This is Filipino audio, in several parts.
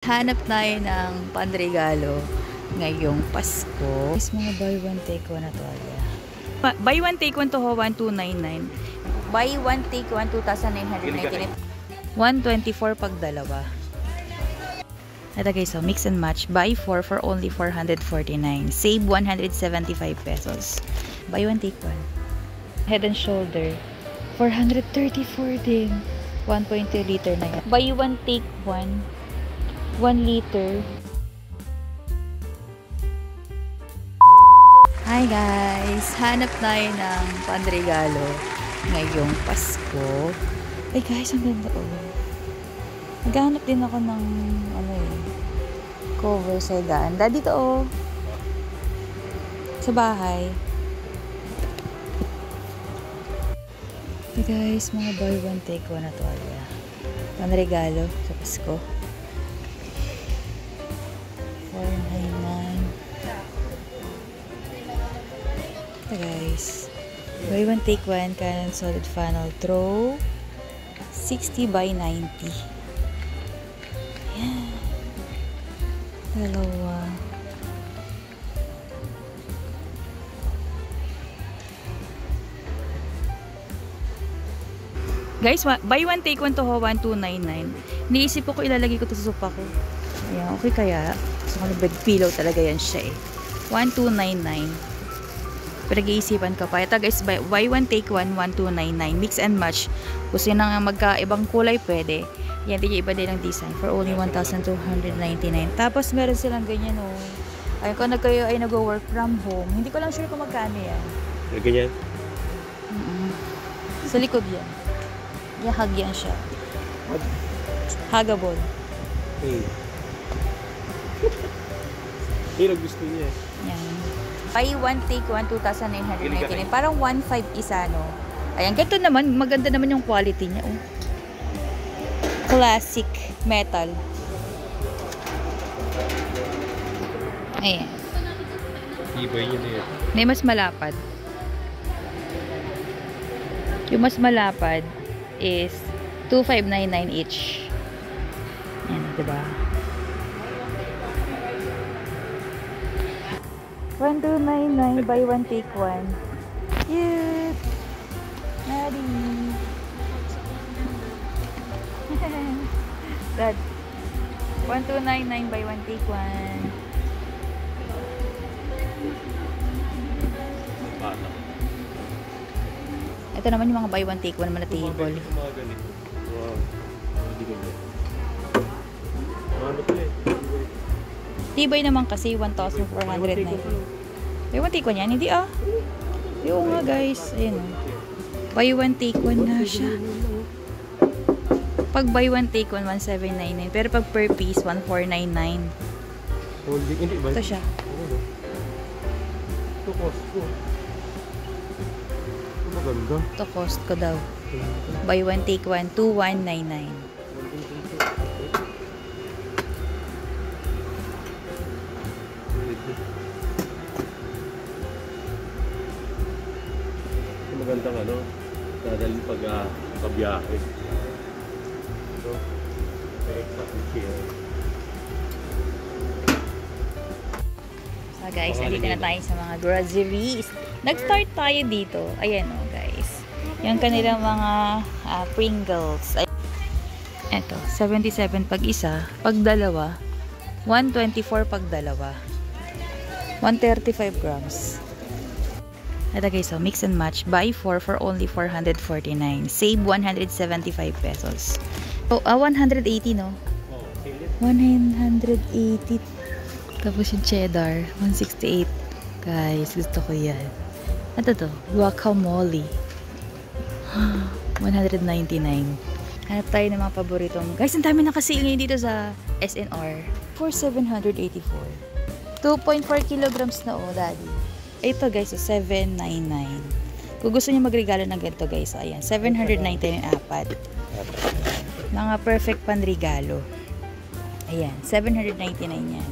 Hanap tayo ng panregalo ngayong Pasko. Is mga buy one take one na tuwalya. Buy one take one to 1299. Buy one take one 2,999. 124 pag dalawa. Ito guys, so mix and match. Buy 4 for only 449. Save 175 pesos. Buy one take one. Head and shoulder 434 din. 1.2 liter na yan. Buy one take one 1 liter. Hi guys! Hanap tayo ng panregalo ngayong Pasko. Ay guys, ang ganda oh. Naghahanap din ako ng cover sa higaan. Dito oh. Sa bahay. Hey guys, mga buy one take one na tuwalya. Panregalo sa Pasko. 499. Ito guys. Buy one take one Canon solid funnel throw. 60 by 90. Yan. Dalawa. Guys, buy one take one to 1299. Niisip ko ilalagay ko to sa sopa ko. Ayan, okay kaya. So, bed pillow talaga yan siya eh. 1299. Pinag-iisipan ka pa. Ito guys, buy one take one 1299. Mix and match. Gusto nyo nang magkaibang kulay, pwede. Yan, din yung iba din ang design. For only 1,299. Tapos, meron silang ganyan oh. Ayun, kung kayo ay nag-work from home, hindi ko lang sure kung magkano yan. Ganyan? Sa likod yan. Yahag yan siya. Hagable. Hey. Pero gusto niya. Yan. Buy one take one 2,999. Parang 1.5 isa, no? Ayan, ganito naman. Maganda naman yung quality niya, oh. Classic metal. Ayan. Ibay yun eh. May mas malapad. Yung mas malapad is 2,599 each. Yan, diba? 1,299 buy one take one. Cute! Maddie! Dad. 1,299 buy one take one. Bata. Ito naman yung mga buy one take one naman na table. Mga ganito. Wow. Hindi ganyan. Ano pala eh? Tibay naman kasi 1,490. Buy one take one yan? Hindi ah. Yung nga guys. Ayun oh. Buy one take one na siya. Pag buy one take one 1,799. Pero pag per piece 1,499. Holding. Hindi ba? Ito siya. Ito cost ko. Ito maganda. Ito cost ko daw. Buy one take one 2,199. Magandang ano, dadalhin pag kabiyahe. So, Guys, nandito na tayo sa mga groceries. Nag-start tayo dito. Ayan o guys. Yung kanilang mga Pringles. Ito, 77 pag isa. Pag dalawa, 124 pag dalawa. 135 grams. Ito guys, so mix and match. Buy 4 for only 449. Save 175 pesos. Oh, 180 no? 180. Tapos yung cheddar, 168. Guys, gusto ko yan. Ito to, guacamole. 199. Hanap tayo ng mga paboritong. Guys, ang dami na kasi ngayon dito sa SNR. For 784. 2.4 kilograms na oh, daddy. Ito guys, so 799. Kung gusto niyo magregalo ng ganito guys, so ayan, 799 yung apat. Mga perfect panregalo. Ayan, 799 yan.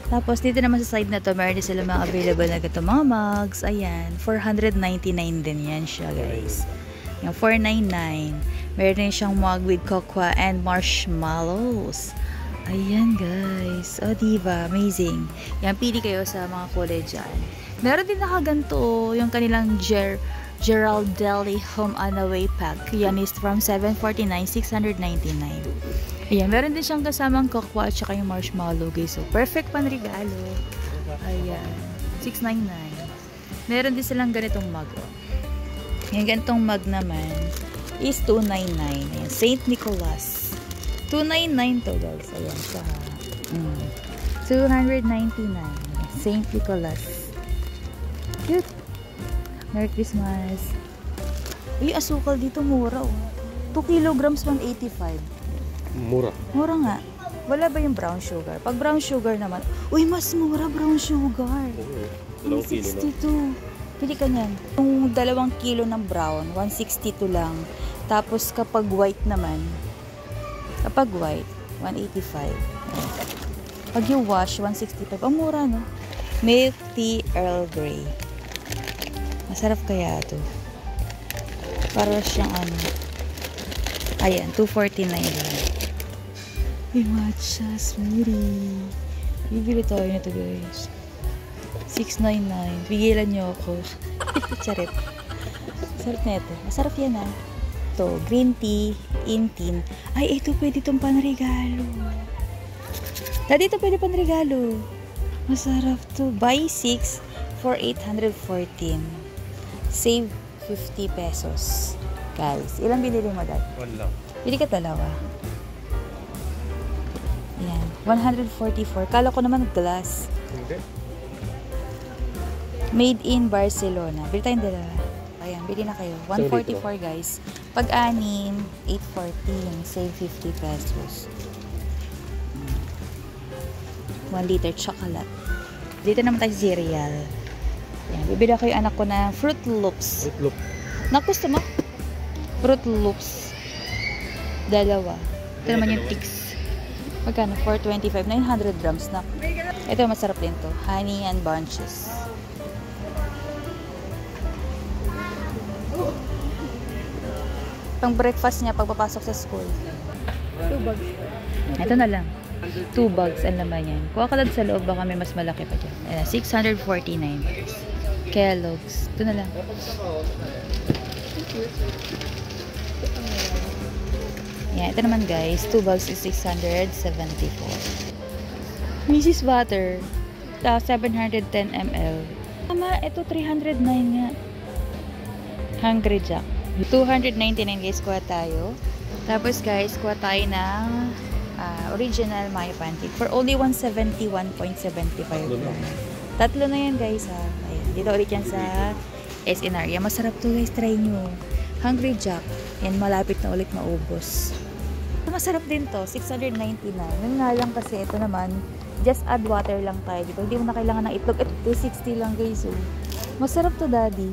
Tapos dito naman sa side na to, meron din sila mga available na ganito mga mugs. Ayan, 499 din yan siya guys. Yung 499. Meron din siyang mug with cocoa and marshmallows. Ayan guys. O diba? Amazing. Yan, pili kayo sa mga kulay dyan. Meron din nakaganto yung kanilang Gerald Deli Home on the Way pack. Yan is from $749, $699. Ayan, meron din siyang kasamang kokwa at saka yung marshmallow guys. So, perfect panregalo. Ayan, $699. Meron din silang ganitong mug. Yung ganitong mug naman is $299. Ayan, St. Nicholas. $299 to guys. Ayan siya. $299. St. Nicholas. Cute. Merry Christmas. Uy, asukal dito mura oh. 2 kilograms 185. Mura. Mura nga. Wala ba yung brown sugar? Pag brown sugar naman, uy, mas mura brown sugar. Dalawang kilo na. 162. Pili ka niyan. Yung 2 kilo ng brown, 162 lang. Tapos kapag white naman, 185. Pag yung wash, 165. Ang mura, no? Milk tea Earl Grey. Masarap kaya to. Para siyang ano. Ayan, 249 lang. May matcha smoothie. Bibili tayo nito guys. 699. Pigilan nyo ako. Charit. Sarap na ito. Masarap yan ah. Ito, green tea in tin. Ay, ito pwede itong panregalo. Dati ito pwede panregalo. Masarap to. Buy 6 for 814. Save 50 pesos. Guys, ilang binili mo dad? 1 lang. Bili ka dalawa. Yan. 144. Kala ko naman glass. Hindi. Made in Barcelona. Bili tayong dalawa. Ayan, bili na kayo. 144 guys. Pag anim, 814. Save 50 pesos. 1 liter chocolate. Dito naman tayo cereal. Ayan, bibili ako yung anak ko na Fruit Loops. Fruit Loop. Nagusto mo? Fruit Loops. Dalawa. Ito naman yung Tix. Magkano? 425. 900 grams na. Ito masarap din to. Honey and bunches. Pang breakfast niya pagpapasok sa school. 2 bags. Ito na lang. 2 bags ang laman yan. Kuha ka lang sa loob, baka may mas malaki pa dyan. Ayan, 649. Kellogg's. Ito na lang. Ayan, ito naman guys. 2 bags is 674. Mrs. Butter. 710 ml. Tama, ito 309 nga. Hungry Jack. 299 guys, kuha tayo. Tapos guys, kuha tayo ng original mayo pancake for only 171.75 lang. Tatlo na yan guys ha. Ayan, dito ulit yan sa SNR. Yan, masarap to guys, try nyo. Hungry Jack. Yan, malapit na ulit maubos. Masarap din to, 699. Yun nga lang kasi ito naman, just add water lang tayo dito. Hindi mo na kailangan ng itlog. Ito, 260 lang guys. Oh. Masarap to daddy.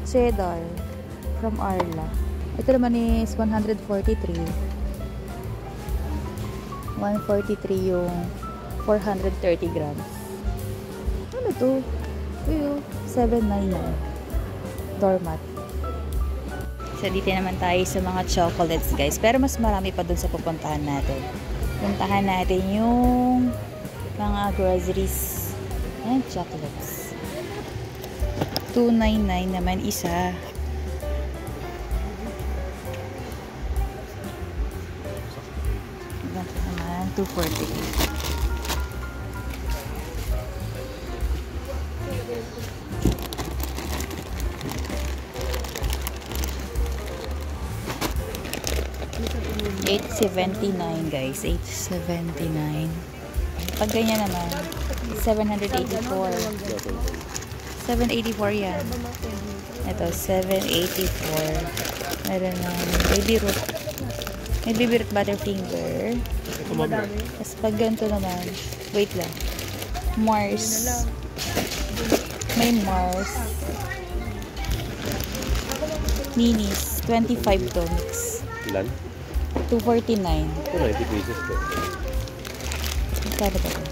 Cheddar from Arla. Ito naman is 143. 143 yung 430 grams. Ano to? Uyo, 799. Doormat. So, dito naman tayo sa mga chocolates, guys. Pero mas marami pa dun sa pupuntahan natin. Puntahan natin yung mga groceries. Ayan, chocolates. 299 naman isa. Ito naman, 240. $879 guys, $879. Pag ganyan naman, $784. $784 yan. Ito, $784. Meron ng baby root. May baby root butterfinger. Tapos pag ganito naman, wait lang. Mars. May Mars. Minis. 25 to mix. Ilan? 249. 290 pesos po. Magkano ba ito?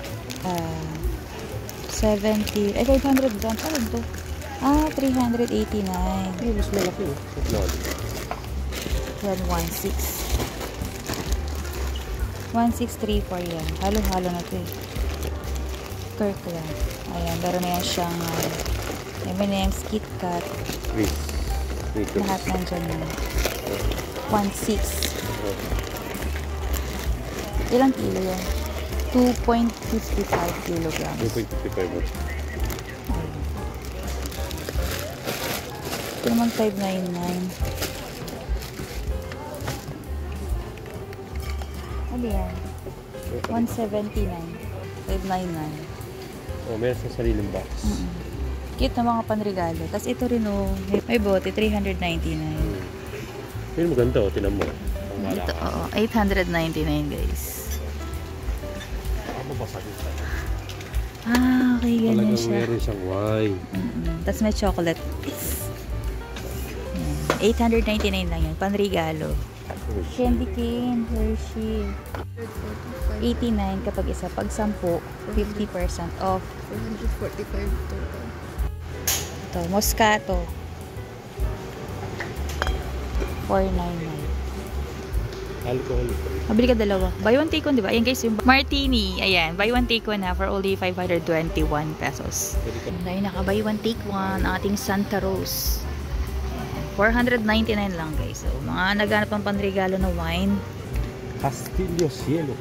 70. 500 grams. Ano ito? 389. Ay, mas malaki eh. 116. 1634 yan. Halo-halo na to eh. Kirkland. Ayan, meron na yan siyang M&M's, KitKat. Lahat nandyan na. 1.6. Ilang kilo yan? 2.55 kilograms. 2.55. Ito naman 599. Ano yan? 179. 599. Oh, meron sa sariling box. Cute na mga panregalo. Tapos ito rin oh, may bote, 399. Pero maganda oh, tinan mo. Ito, oo, 899 guys. Ako basagin sa Okay, ganyan talagang siya. meron siyang wine. Tapos may chocolate. 899 lang yun, panregalo. Candy cane, Hershey. 89 kapag isa. Pag 10, 50% off. 445 total. Ito, Moscato. 499. Alcohol. Mabili ka dalawa. Buy one take one, di ba? Ayan guys, yung Martini. Ayan, buy one take one na for only 521 pesos. Dahil naka buy one take one ang ating Santa Rose. Ayan, 499 lang guys. So, mga naghanap ng panregalo na wine. Castillo Cielo.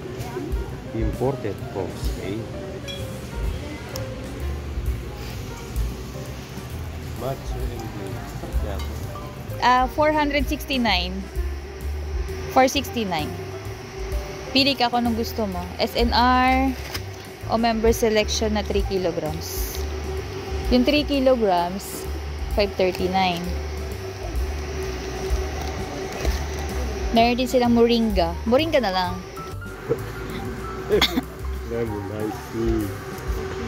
Imported from Spain. Macho and 469. 469. Pili ka kung anong gusto mo. SNR o member selection na 3 kilograms. Yung 3 kilograms, 539. Meron din silang moringa. Moringa na lang. Very nice.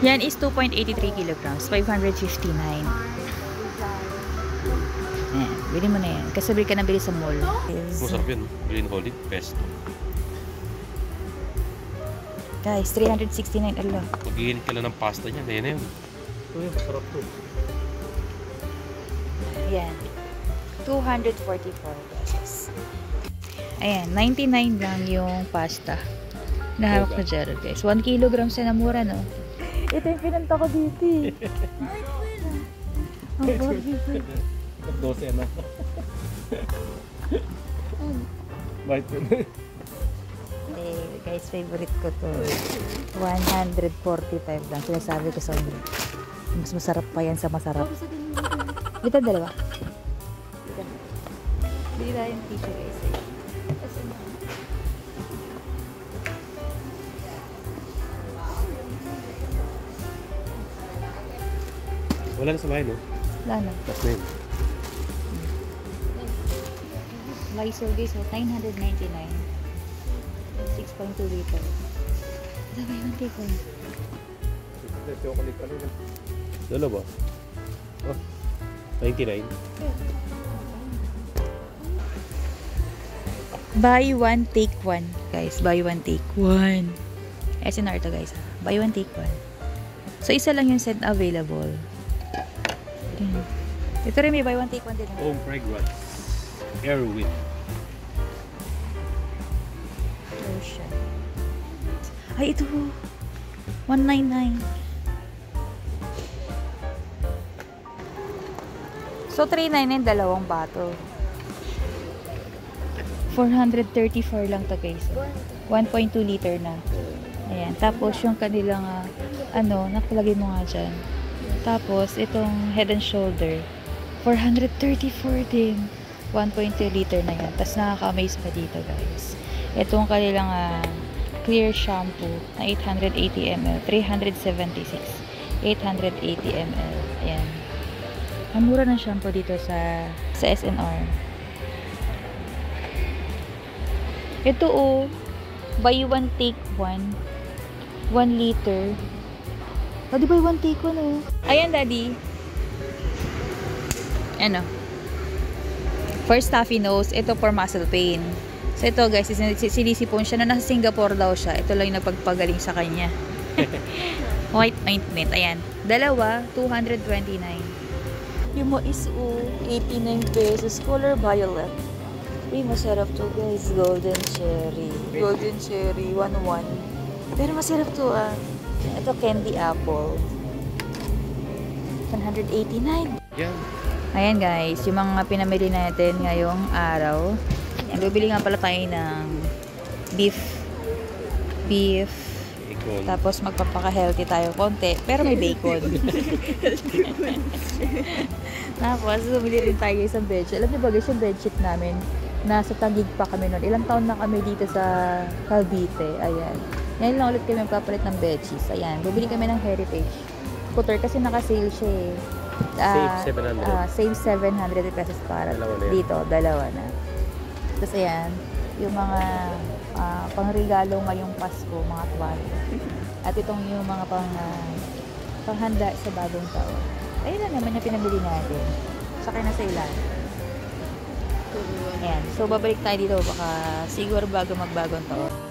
Yan is 2.83 kilograms. 559. Ayan, bili mo na yan. Kasi bili ka na bili sa mall. Masarap yun. Green Holy Pesto. Guys, 369. Allah. Pag-iinit ka lang ng pasta niya, kaya na yun. Uy, masarap to. Yan. 244 pesos. Ayan, 99 lang yung pasta. Nahawak ko dyan, guys. 1 kilogram sa namura, no? Ito yung pinanta ko dito, eh. Ang bagay ko. 12 na. Bite yun. Eh, guys, favorite ko to. 145 lang. Sinasabi ko sa inyo. Mas masarap pa yan sa masarap. Dito, dalawa. Dito. Bili tayo yung tissue, guys. Wala na sa bahay, no? Wala na. Tapos na yun. Lysol, guys, 999. 6.2 liter. Ito ba yung take one? Dalawa. Oh, 99. Buy one, take one. Guys, buy one, take one. SNR to, guys. Buy one, take one. So, isa lang yung set available. Ayan. Ito rin may buy one, take one din. Home fragrance. Airwind. Lotion. Ay, ito. 199. So, 399 dalawang bottle. 434 lang to, guys. 1.2 liter na. Ayan. Tapos, yung kanilang, nakalagay mo nga dyan. Tapos, itong Head and Shoulder. 434 din. 1.2 liter na yan. Tapos, nakaka-amaze pa dito, guys. Itong kanilang clear shampoo na 880 ml. 376. 880 ml. Ayan. Ang mura ng shampoo dito sa SNR. Ito buy one take one. 1 liter. Daddy, buy one take one Ayan, Daddy. Ano? For stuffy nose, ito for muscle pain. So ito guys, sinisipon siya. Na nasa Singapore daw siya. Ito lang yung napagpagaling sa kanya. White ointment. Ayan. Dalawa, 229. Yung mo is 89 pesos. Color violet. Uy, masarap to guys. Golden cherry. Golden cherry, 1-1. Pero masarap to ah. Ito, candy apple. 189. Yan. Ayan guys, yung mga pinamili natin ngayong araw. Ayan, bibili nga pala tayo ng beef. Bacon. Tapos magpapaka-healthy tayo konti. Pero may bacon. Tapos, bumili rin tayo isang bedsheet. Alam niyo ba guys, yung bedsheet namin, nasa Taguig pa kami noon. Ilang taon na kami dito sa Cavite. Ayan. Ngayon lang ulit kami magpapalit ng bedsheets. Ayan. Bumili kami ng Heritage Scooter kasi naka-sale siya eh. Save 700. Save 700 pesos para Dalawa na yan. dito. Dalawa na. Tapos ayan, yung mga pangregalo ngayong Pasko, mga tuwalya. At itong yung mga panghanda sa bagong taon. Ayun lang naman yung pinabili natin. Sakay na sa ilan. Ayan. So, babalik tayo dito baka siguro bago magbagong taon.